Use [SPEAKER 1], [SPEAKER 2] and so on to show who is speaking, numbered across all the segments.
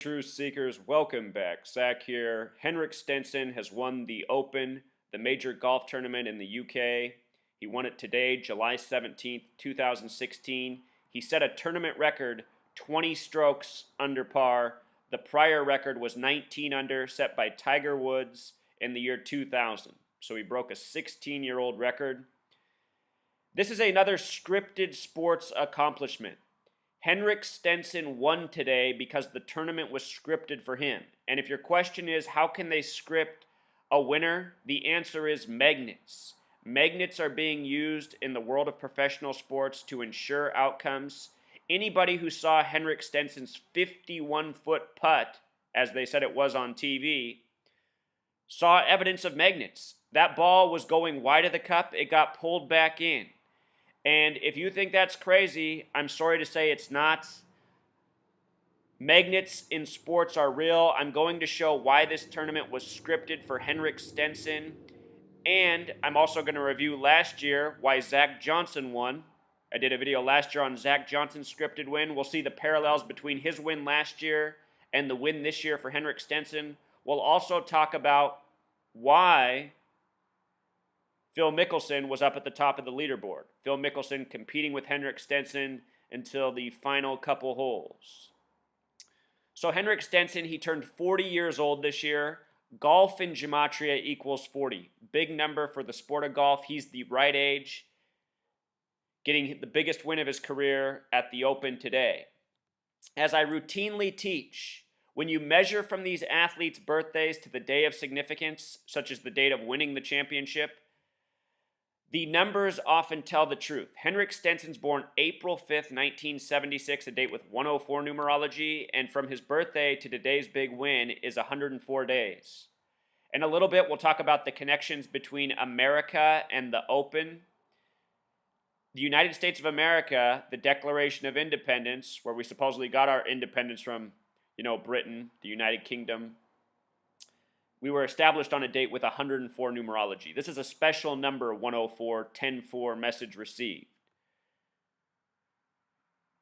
[SPEAKER 1] Truth Seekers, welcome back. Zach here. Henrik Stenson has won the Open, the major golf tournament in the UK. He won it today, July 17th, 2016. He set a tournament record 20 strokes under par. The prior record was 19 under, set by Tiger Woods in the year 2000. So he broke a 16-year-old record. This is another scripted sports accomplishment. Henrik Stenson won today because the tournament was scripted for him. And if your question is, how can they script a winner? The answer is magnets. Magnets are being used in the world of professional sports to ensure outcomes. Anybody who saw Henrik Stenson's 51-foot putt, as they said it was on TV, saw evidence of magnets. That ball was going wide of the cup. It got pulled back in. And if you think that's crazy, I'm sorry to say it's not. Magnets in sports are real. I'm going to show why this tournament was scripted for Henrik Stenson. And I'm also going to review last year why Zach Johnson won. I did a video last year on Zach Johnson's scripted win. We'll see the parallels between his win last year and the win this year for Henrik Stenson. We'll also talk about why Phil Mickelson was up at the top of the leaderboard. Phil Mickelson competing with Henrik Stenson until the final couple holes. So Henrik Stenson, he turned 40 years old this year. Golf in gematria equals 40. Big number for the sport of golf. He's the right age, getting the biggest win of his career at the Open today. As I routinely teach, when you measure from these athletes' birthdays to the day of significance, such as the date of winning the championship, the numbers often tell the truth. Henrik Stenson's born April 5th, 1976, a date with 104 numerology, and from his birthday to today's big win is 104 days. In a little bit, we'll talk about the connections between America and the Open. The United States of America, the Declaration of Independence, where we supposedly got our independence from, Britain, the United Kingdom. We were established on a date with 104 numerology. This is a special number, 104, 10-4, message received.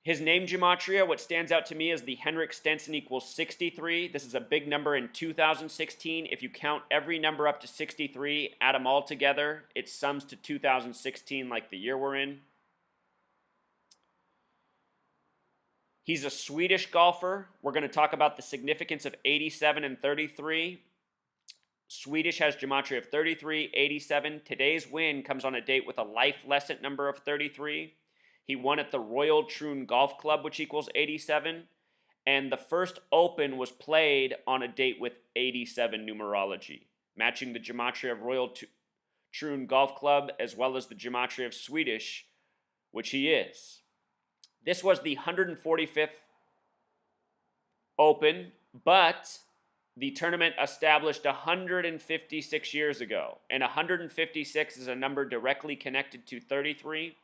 [SPEAKER 1] His name gematria, what stands out to me is the Henrik Stenson equals 63. This is a big number in 2016. If you count every number up to 63, add them all together, it sums to 2016 like the year we're in. He's a Swedish golfer. We're going to talk about the significance of 87 and 33. Swedish has gematria of 33, 87. Today's win comes on a date with a life lesson number of 33. He won at the Royal Troon Golf Club, which equals 87. And the first Open was played on a date with 87 numerology, matching the gematria of Royal Troon Golf Club as well as the gematria of Swedish, which he is. This was the 145th Open, but the tournament established 156 years ago, and 156 is a number directly connected to 33.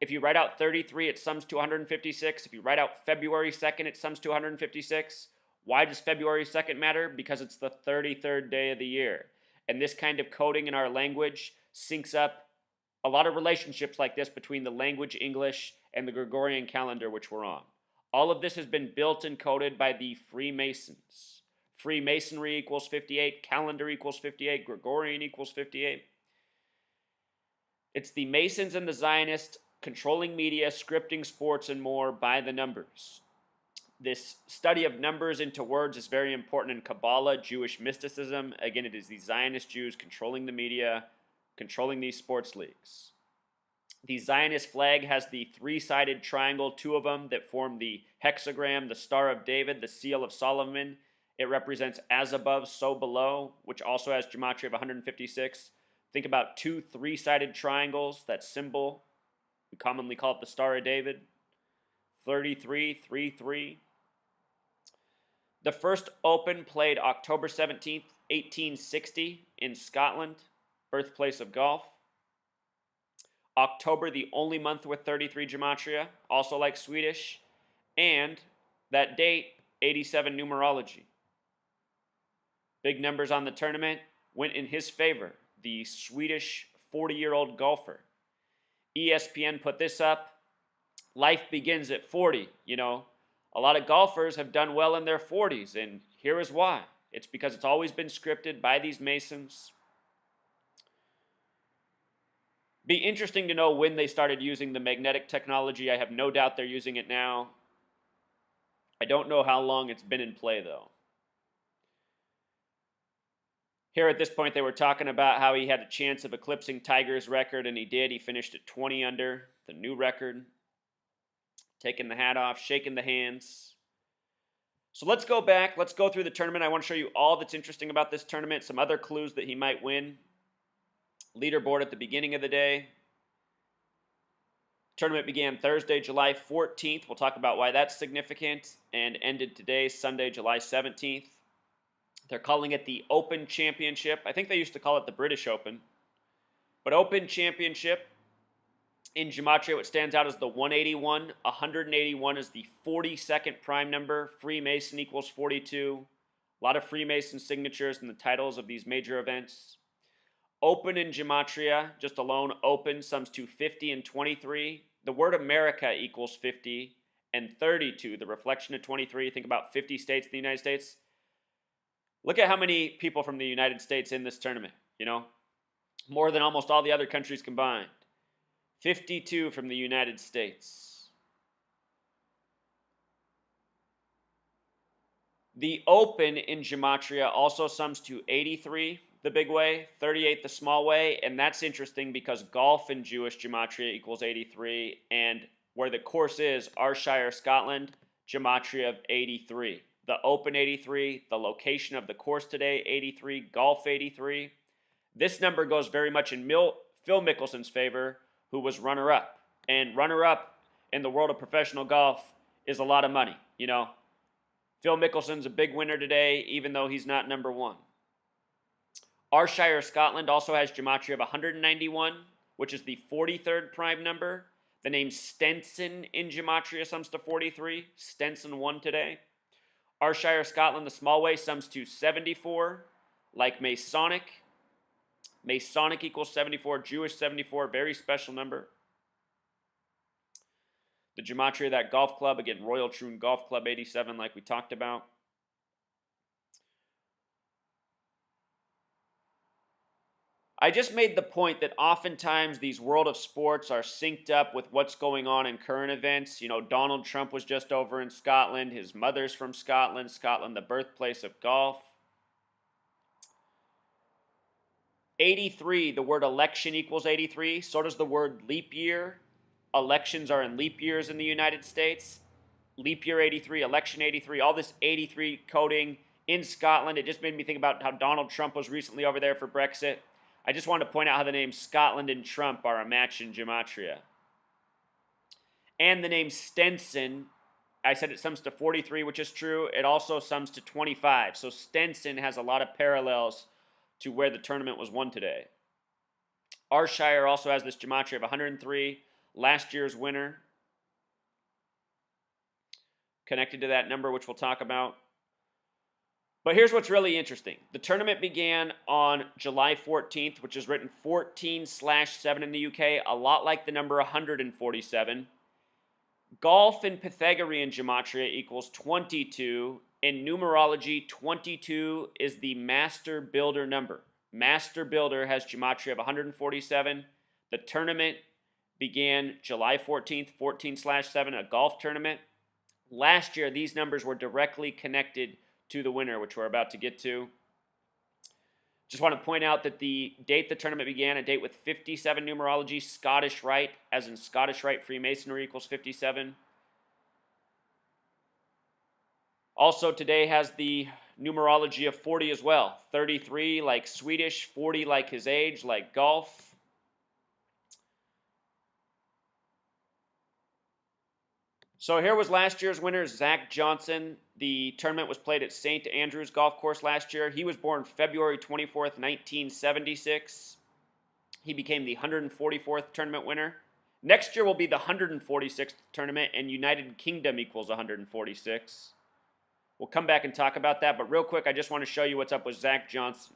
[SPEAKER 1] If you write out 33, it sums to 156. If you write out February 2nd, it sums to 156. Why does February 2nd matter? Because it's the 33rd day of the year. And this kind of coding in our language syncs up a lot of relationships like this between the language English and the Gregorian calendar, which we're on. All of this has been built and coded by the Freemasons. Freemasonry equals 58, calendar equals 58, Gregorian equals 58. It's the Masons and the Zionists controlling media, scripting sports, and more by the numbers. This study of numbers into words is very important in Kabbalah, Jewish mysticism. Again, it is the Zionist Jews controlling the media, controlling these sports leagues. The Zionist flag has the three-sided triangle, two of them that form the hexagram, the Star of David, the Seal of Solomon. It represents as above, so below, which also has gematria of 156. Think about two three-sided triangles, that symbol. We commonly call it the Star of David. 33, 3, 3. The first Open played October 17th, 1860 in Scotland, birthplace of golf. October, the only month with 33 gematria, also like Swedish. And that date, 87 numerology. Big numbers on the tournament went in his favor, the Swedish 40-year-old golfer. ESPN put this up. Life begins at 40, A lot of golfers have done well in their 40s, and here is why. It's because it's always been scripted by these Masons. Be interesting to know when they started using the magnetic technology. I have no doubt they're using it now. I don't know how long it's been in play, though. Here at this point, they were talking about how he had a chance of eclipsing Tiger's record, and he did. He finished at 20 under, the new record. Taking the hat off, shaking the hands. So let's go back. Let's go through the tournament. I want to show you all that's interesting about this tournament, some other clues that he might win. Leaderboard at the beginning of the day. Tournament began Thursday, July 14th. We'll talk about why that's significant, and ended today, Sunday, July 17th. They're calling it the Open Championship. I think they used to call it the British Open. But Open Championship. In Gematria, what stands out is the 181. 181 is the 42nd prime number. Freemason equals 42. A lot of Freemason signatures in the titles of these major events. Open in Gematria, just alone, open sums to 50 and 23. The word America equals 50 and 32, the reflection of 23. Think about 50 states in the United States. Look at how many people from the United States in this tournament, more than almost all the other countries combined. 52 from the United States. The Open in Gematria also sums to 83, the big way, 38, the small way, and that's interesting because golf in Jewish Gematria equals 83, and where the course is, Ayrshire, Scotland, Gematria of 83. The Open 83, the location of the course today, 83, golf 83. This number goes very much in Phil Mickelson's favor, who was runner-up. And runner-up in the world of professional golf is a lot of money, Phil Mickelson's a big winner today, even though he's not number one. Ayrshire, Scotland also has Gematria of 191, which is the 43rd prime number. The name Stenson in Gematria sums to 43. Stenson won today. Ayrshire, Scotland, the small way, sums to 74, like Masonic. Masonic equals 74, Jewish 74, very special number. The Gematria of that golf club, again, Royal Troon Golf Club 87, like we talked about. I just made the point that oftentimes these world of sports are synced up with what's going on in current events. Donald Trump was just over in Scotland. His mother's from Scotland. Scotland, the birthplace of golf. 83, the word election equals 83. So does the word leap year. Elections are in leap years in the United States. Leap year 83, election 83, all this 83 coding in Scotland. It just made me think about how Donald Trump was recently over there for Brexit. I just wanted to point out how the names Scotland and Trump are a match in Gematria. And the name Stenson, I said it sums to 43, which is true. It also sums to 25. So Stenson has a lot of parallels to where the tournament was won today. Ayrshire also has this Gematria of 103, last year's winner. Connected to that number, which we'll talk about. But here's what's really interesting. The tournament began on July 14th, which is written 14/7 in the UK, a lot like the number 147. Golf in Pythagorean Gematria equals 22. In numerology, 22 is the master builder number. Master builder has Gematria of 147. The tournament began July 14th, 14/7, a golf tournament. Last year, these numbers were directly connected to the winner, which we're about to get to. Just want to point out that the date the tournament began, a date with 57 numerology, Scottish Rite, as in Scottish Rite Freemasonry equals 57. Also, today has the numerology of 40 as well. 33 like Swedish, 40 like his age, like golf. So here was last year's winner, Zach Johnson. The tournament was played at St. Andrews Golf Course last year. He was born February 24th, 1976. He became the 144th tournament winner. Next year will be the 146th tournament, and United Kingdom equals 146. We'll come back and talk about that, but real quick, I just want to show you what's up with Zach Johnson.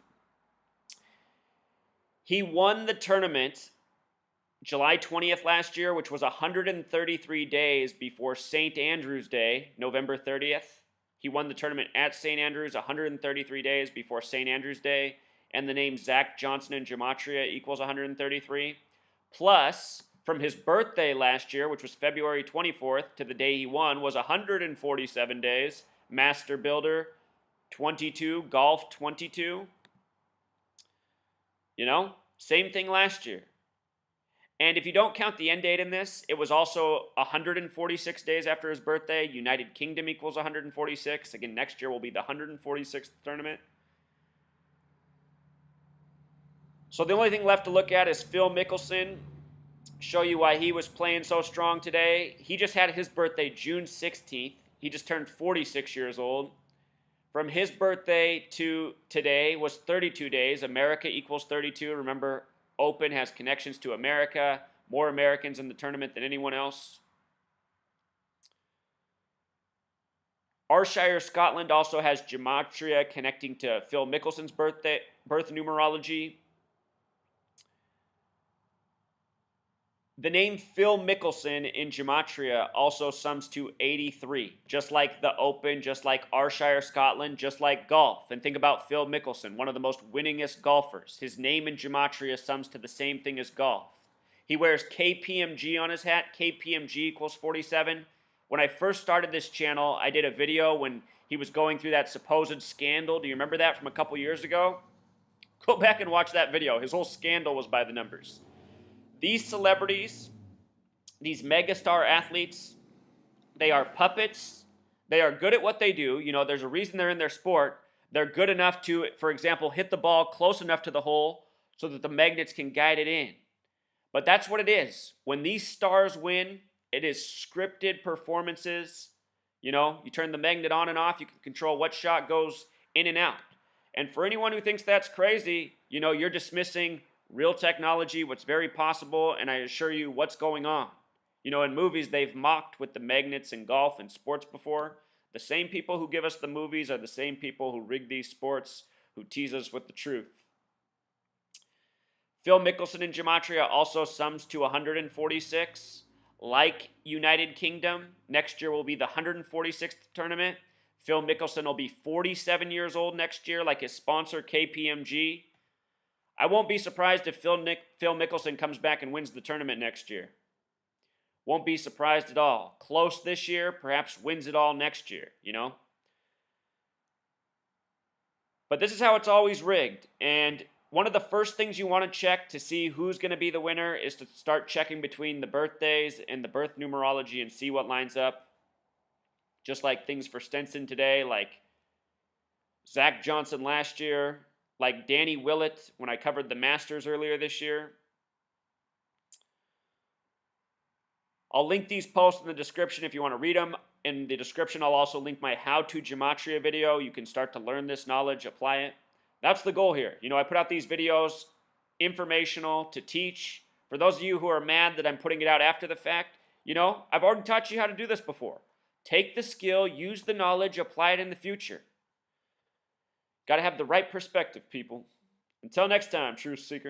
[SPEAKER 1] He won the tournament July 20th last year, which was 133 days before St. Andrew's Day, November 30th. He won the tournament at St. Andrews 133 days before St. Andrew's Day, and the name Zach Johnson in Gematria equals 133. Plus, from his birthday last year, which was February 24th, to the day he won, was 147 days. Master Builder 22, Golf 22. You know, same thing last year. And if you don't count the end date in this, it was also 146 days after his birthday. United Kingdom equals 146. Again, next year will be the 146th tournament. So the only thing left to look at is Phil Mickelson. Show you why he was playing so strong today. He just had his birthday June 16th. He just turned 46 years old. From his birthday to today was 32 days. America equals 32. Remember, Open has connections to America, more Americans in the tournament than anyone else. Ayrshire, Scotland also has Gematria connecting to Phil Mickelson's birth numerology. The name Phil Mickelson in Gematria also sums to 83, just like the Open, just like Ayrshire, Scotland, just like golf. And think about Phil Mickelson, one of the most winningest golfers. His name in Gematria sums to the same thing as golf. He wears KPMG on his hat. KPMG equals 47. When I first started this channel, I did a video when he was going through that supposed scandal. Do you remember that from a couple years ago? Go back and watch that video. His whole scandal was by the numbers. These celebrities, these megastar athletes, they are puppets. They are good at what they do. You know, there's a reason they're in their sport. They're good enough to, for example, hit the ball close enough to the hole so that the magnets can guide it in. But that's what it is. When these stars win, it is scripted performances. You know, you turn the magnet on and off. You can control what shot goes in and out. And for anyone who thinks that's crazy, you know, you're dismissing real technology, what's very possible, and I assure you what's going on. You know, in movies, they've mocked with the magnets in golf and sports before. The same people who give us the movies are the same people who rig these sports, who tease us with the truth. Phil Mickelson in Gematria also sums to 146. Like United Kingdom, next year will be the 146th tournament. Phil Mickelson will be 47 years old next year, like his sponsor, KPMG. I won't be surprised if Phil Mickelson comes back and wins the tournament next year. Won't be surprised at all. Close this year, perhaps wins it all next year, you know? But this is how it's always rigged. And one of the first things you want to check to see who's going to be the winner is to start checking between the birthdays and the birth numerology and see what lines up. Just like things for Stenson today, like Zach Johnson last year, like Danny Willett when I covered the Masters earlier this year. I'll link these posts in the description if you want to read them. In the description, I'll also link my how-to Gematria video. You can start to learn this knowledge, apply it. That's the goal here. You know, I put out these videos informational to teach. For those of you who are mad that I'm putting it out after the fact, you know, I've already taught you how to do this before. Take the skill, use the knowledge, apply it in the future. Got to have the right perspective, people. Until next time, Truth Seeker.